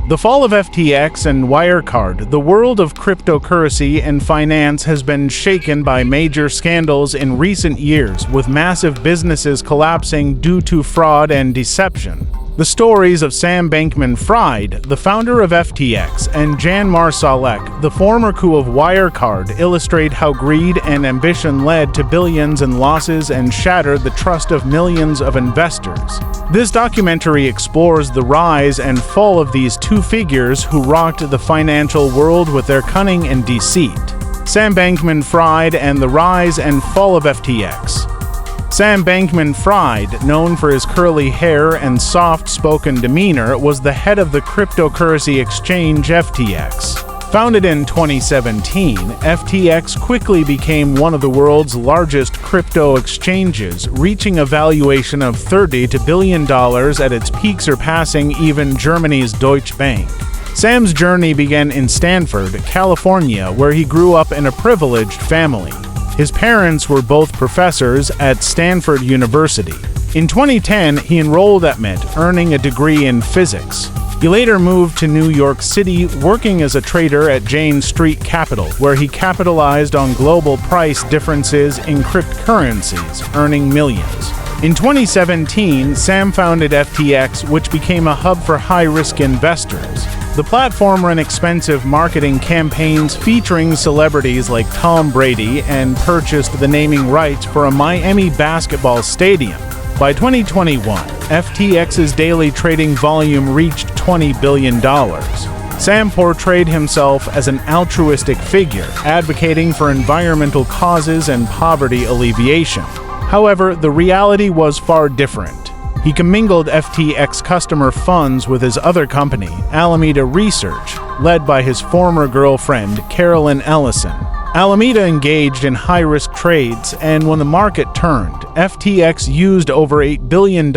The fall of FTX and Wirecard. The world of cryptocurrency and finance has been shaken by major scandals in recent years, with massive businesses collapsing due to fraud and deception. The stories of Sam Bankman-Fried, the founder of FTX, and Jan Marsalek, the former coup of Wirecard, illustrate how greed and ambition led to billions in losses and shattered the trust of millions of investors. This documentary explores the rise and fall of these two figures who rocked the financial world with their cunning and deceit. Sam Bankman-Fried and the rise and fall of FTX. Sam Bankman-Fried, known for his curly hair and soft-spoken demeanor, was the head of the cryptocurrency exchange FTX. Founded in 2017, FTX quickly became one of the world's largest crypto exchanges, reaching a valuation of $30 billion at its peak, surpassing even Germany's Deutsche Bank. Sam's journey began in Stanford, California, where he grew up in a privileged family. His parents were both professors at Stanford University. In 2010, he enrolled at MIT, earning a degree in physics. He later moved to New York City, working as a trader at Jane Street Capital, where he capitalized on global price differences in cryptocurrencies, earning millions. In 2017, Sam founded FTX, which became a hub for high-risk investors. The platform ran expensive marketing campaigns featuring celebrities like Tom Brady and purchased the naming rights for a Miami basketball stadium. By 2021, FTX's daily trading volume reached $20 billion. Sam portrayed himself as an altruistic figure, advocating for environmental causes and poverty alleviation. However, the reality was far different. He commingled FTX customer funds with his other company, Alameda Research, led by his former girlfriend, Carolyn Ellison. Alameda engaged in high-risk trades, and when the market turned, FTX used over $8 billion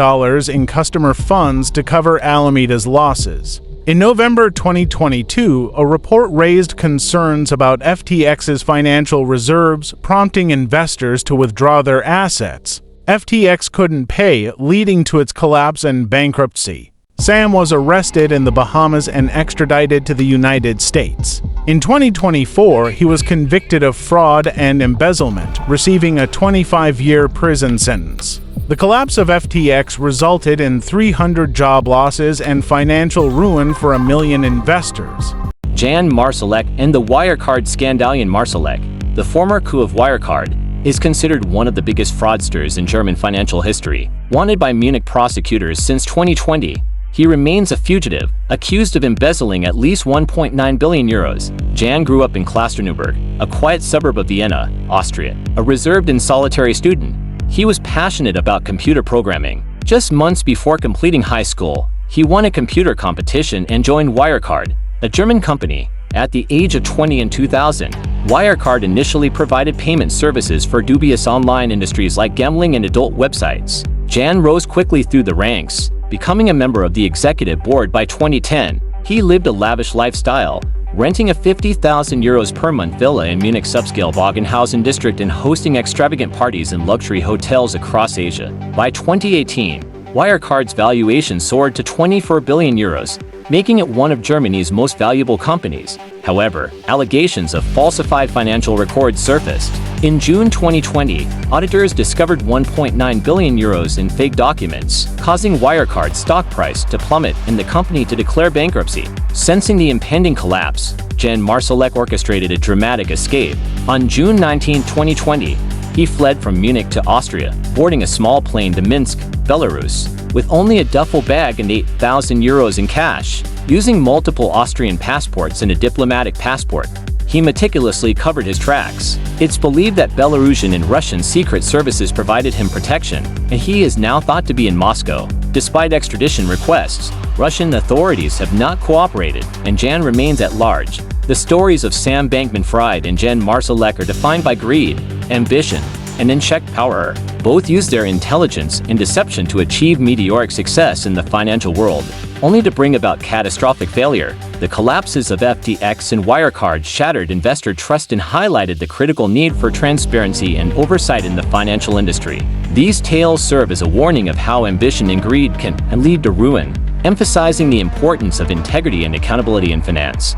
in customer funds to cover Alameda's losses. In November 2022, a report raised concerns about FTX's financial reserves, prompting investors to withdraw their assets. FTX couldn't pay, leading to its collapse and bankruptcy. Sam was arrested in the Bahamas and extradited to the United States. In 2024, he was convicted of fraud and embezzlement, receiving a 25-year prison sentence. The collapse of FTX resulted in 300 job losses and financial ruin for 1 million investors. Jan Marsalek and the Wirecard scandalian. Marsalek, the former coup of Wirecard, is considered one of the biggest fraudsters in German financial history. Wanted by Munich prosecutors since 2020, he remains a fugitive, accused of embezzling at least 1.9 billion euros. Jan grew up in Klosterneuburg, a quiet suburb of Vienna, Austria. A reserved and solitary student, he was passionate about computer programming. Just months before completing high school, he won a computer competition and joined Wirecard, a German company. At the age of 20 in 2000, Wirecard initially provided payment services for dubious online industries like gambling and adult websites. Jan rose quickly through the ranks, becoming a member of the executive board. By 2010, he lived a lavish lifestyle, renting a 50,000 euros per month villa in Munich's upscale Bogenhausen district and hosting extravagant parties in luxury hotels across Asia. By 2018, Wirecard's valuation soared to 24 billion euros, making it one of Germany's most valuable companies. However, allegations of falsified financial records surfaced. In June 2020, auditors discovered 1.9 billion euros in fake documents, causing Wirecard's stock price to plummet and the company to declare bankruptcy. Sensing the impending collapse, Jan Marsalek orchestrated a dramatic escape. On June 19, 2020, he fled from Munich to Austria, boarding a small plane to Minsk, Belarus, with only a duffel bag and 8,000 euros in cash. Using multiple Austrian passports and a diplomatic passport, he meticulously covered his tracks. It's believed that Belarusian and Russian secret services provided him protection, and he is now thought to be in Moscow. Despite extradition requests, Russian authorities have not cooperated, and Jan remains at large. The stories of Sam Bankman-Fried and Jan Marsalek are defined by greed, ambition, and unchecked power. Both use their intelligence and deception to achieve meteoric success in the financial world, only to bring about catastrophic failure. The collapses of FTX and Wirecard shattered investor trust and highlighted the critical need for transparency and oversight in the financial industry. These tales serve as a warning of how ambition and greed can lead to ruin. emphasizing the importance of integrity and accountability in finance.